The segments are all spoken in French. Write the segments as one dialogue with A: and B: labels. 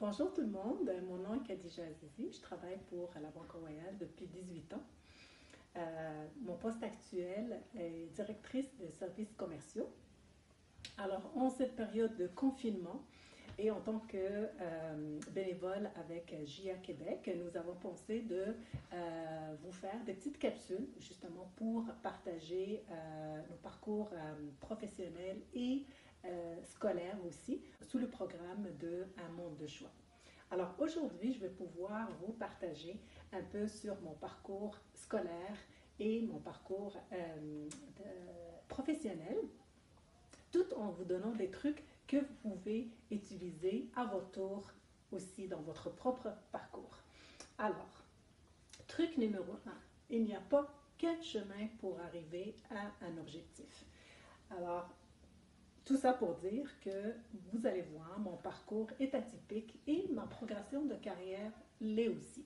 A: Bonjour tout le monde, mon nom est Khadija Azizi, je travaille pour la Banque Royale depuis 18 ans. Mon poste actuel est directrice de services commerciaux. Alors, en cette période de confinement et en tant que bénévole avec JA Québec, nous avons pensé de vous faire des petites capsules justement pour partager nos parcours professionnels et scolaires aussi sous le programme de Un monde de choix. Alors aujourd'hui, je vais pouvoir vous partager un peu sur mon parcours scolaire et mon parcours professionnel, tout en vous donnant des trucs que vous pouvez utiliser à votre tour aussi dans votre propre parcours. Alors, truc numéro 1, il n'y a pas qu'un chemin pour arriver à un objectif. Alors, tout ça pour dire que vous allez voir, mon parcours est atypique et ma progression de carrière l'est aussi.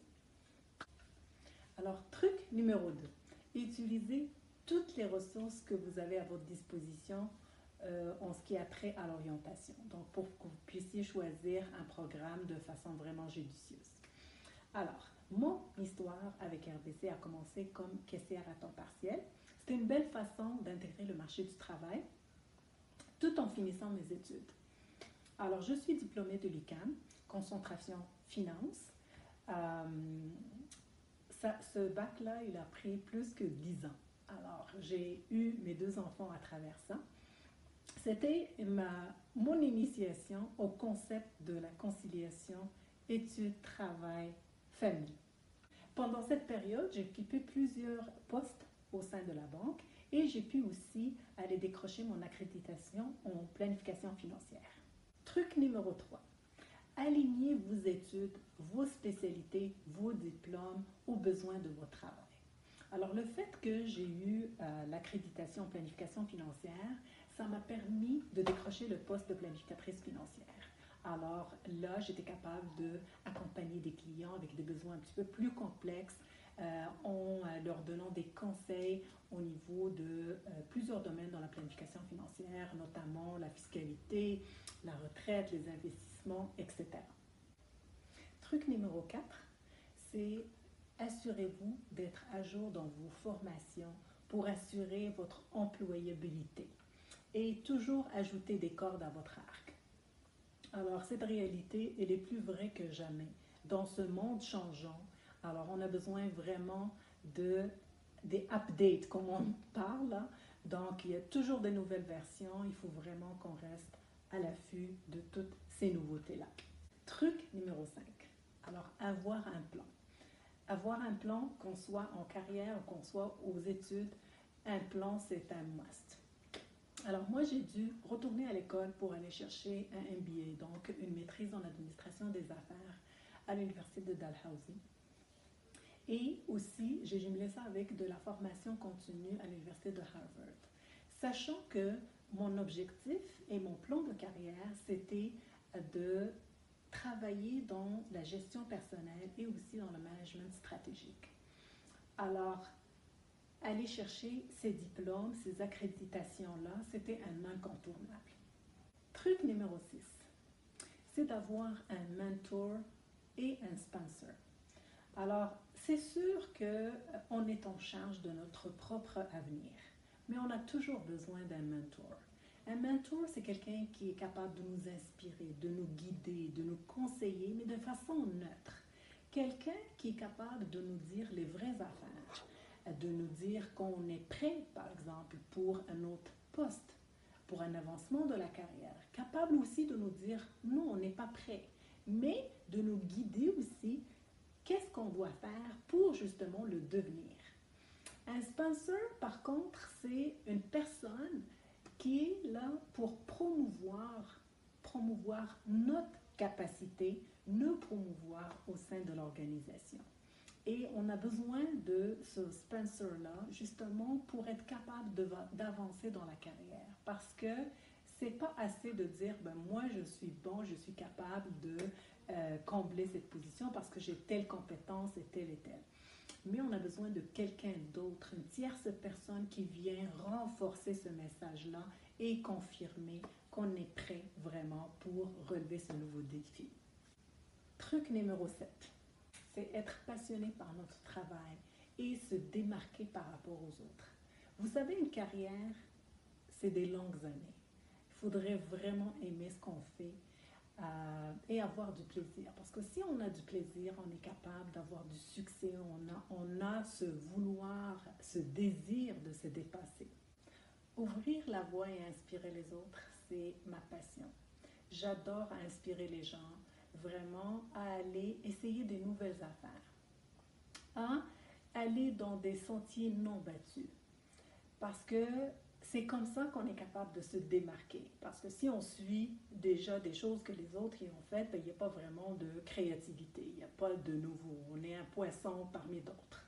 A: Alors, truc numéro 2, utilisez toutes les ressources que vous avez à votre disposition en ce qui a trait à l'orientation. Donc, pour que vous puissiez choisir un programme de façon vraiment judicieuse. Alors, mon histoire avec RBC a commencé comme caissière à temps partiel. C'était une belle façon d'intégrer le marché du travail tout en finissant mes études. Alors, je suis diplômée de l'UQAM, concentration finance. Ce bac-là, il a pris plus que 10 ans. Alors, j'ai eu mes 2 enfants à travers ça. C'était mon initiation au concept de la conciliation études, travail, famille. Pendant cette période, j'ai occupé plusieurs postes au sein de la banque et j'ai pu aussi aller décrocher mon accréditation en planification financière. Truc numéro 3. Alignez vos études, vos spécialités, vos diplômes aux besoins de votre travail. Alors, le fait que j'ai eu l'accréditation en planification financière, ça m'a permis de décrocher le poste de planificatrice financière. Alors là, j'étais capable d'accompagner des clients avec des besoins un petit peu plus complexes en leur donnant des conseils au niveau de plusieurs domaines dans la planification financière, notamment la fiscalité, la retraite, les investissements, etc. Truc numéro 4, c'est assurez-vous d'être à jour dans vos formations pour assurer votre employabilité et toujours ajouter des cordes à votre arc. Alors, cette réalité, elle est plus vraie que jamais. Dans ce monde changeant, alors on a besoin vraiment des updates, comme on parle. Là. Donc, il y a toujours des nouvelles versions. Il faut vraiment qu'on reste à l'affût de toutes ces nouveautés-là. Truc numéro 5. Alors, avoir un plan. Avoir un plan, qu'on soit en carrière ou qu'on soit aux études, un plan, c'est un must. Alors moi, j'ai dû retourner à l'école pour aller chercher un MBA, donc une maîtrise en administration des affaires à l'université de Dalhousie. Et aussi, j'ai jumelé ça avec de la formation continue à l'université de Harvard. Sachant que mon objectif et mon plan de carrière, c'était de travailler dans la gestion personnelle et aussi dans le management stratégique. Alors, aller chercher ces diplômes, ces accréditations-là, c'était un incontournable. Truc numéro 6, c'est d'avoir un mentor et un sponsor. Alors, c'est sûr qu'on est en charge de notre propre avenir, mais on a toujours besoin d'un mentor. Un mentor, c'est quelqu'un qui est capable de nous inspirer, de nous guider, de nous conseiller, mais de façon neutre. Quelqu'un qui est capable de nous dire les vraies affaires, de nous dire qu'on est prêt, par exemple, pour un autre poste, pour un avancement de la carrière. Capable aussi de nous dire non, on n'est pas prêt, mais de nous guider aussi qu'est-ce qu'on doit faire pour justement le devenir. Un sponsor, par contre, c'est une personne qui est là pour promouvoir notre capacité, nous promouvoir au sein de l'organisation. Et on a besoin de ce sponsor-là justement pour être capable d'avancer dans la carrière. Parce que c'est pas assez de dire, ben moi je suis bon, je suis capable de combler cette position parce que j'ai telle compétence et telle. Mais on a besoin de quelqu'un d'autre, une tierce personne qui vient renforcer ce message-là et confirmer qu'on est prêt vraiment pour relever ce nouveau défi. Truc numéro 7, c'est être passionné par notre travail et se démarquer par rapport aux autres. Vous savez, une carrière, c'est des longues années. Il faudrait vraiment aimer ce qu'on fait et avoir du plaisir. Parce que si on a du plaisir, on est capable d'avoir du succès, on a ce vouloir, ce désir de se dépasser. Ouvrir la voie et inspirer les autres, c'est ma passion. J'adore inspirer les gens vraiment à aller essayer des nouvelles affaires, à aller dans des sentiers non battus. Parce que c'est comme ça qu'on est capable de se démarquer. Parce que si on suit déjà des choses que les autres y ont faites, ben, il n'y a pas vraiment de créativité, il n'y a pas de nouveau. On est un poisson parmi d'autres.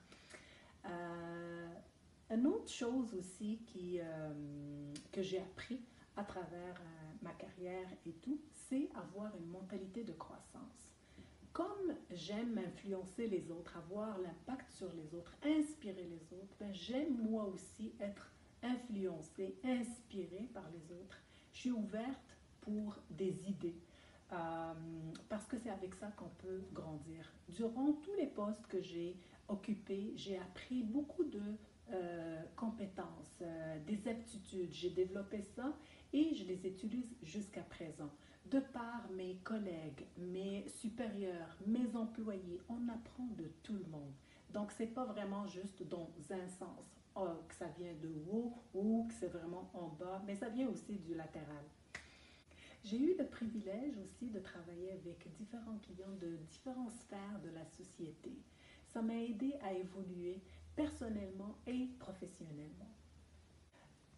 A: Une autre chose aussi que j'ai appris à travers ma carrière et tout, c'est avoir une mentalité de croissance. Comme j'aime influencer les autres, avoir l'impact sur les autres, inspirer les autres, ben j'aime moi aussi être influencée, inspirée par les autres. Je suis ouverte pour des idées parce que c'est avec ça qu'on peut grandir. Durant tous les postes que j'ai occupés, j'ai appris beaucoup de compétences, des aptitudes. J'ai développé ça et je les utilise jusqu'à présent. De par mes collègues, mes supérieurs, mes employés, on apprend de tout le monde. Donc, ce n'est pas vraiment juste dans un sens, que ça vient de haut ou que c'est vraiment en bas, mais ça vient aussi du latéral. J'ai eu le privilège aussi de travailler avec différents clients de différentes sphères de la société. Ça m'a aidé à évoluer personnellement et professionnellement.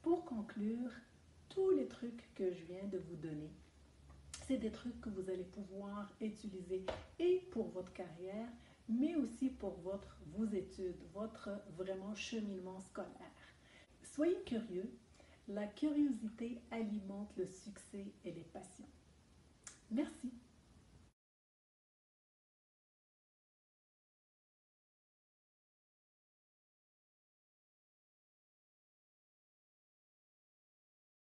A: Pour conclure, tous les trucs que je viens de vous donner, c'est des trucs que vous allez pouvoir utiliser et pour votre carrière, mais aussi pour vos études, votre vraiment cheminement scolaire. Soyez curieux. La curiosité alimente le succès et les passions. Merci.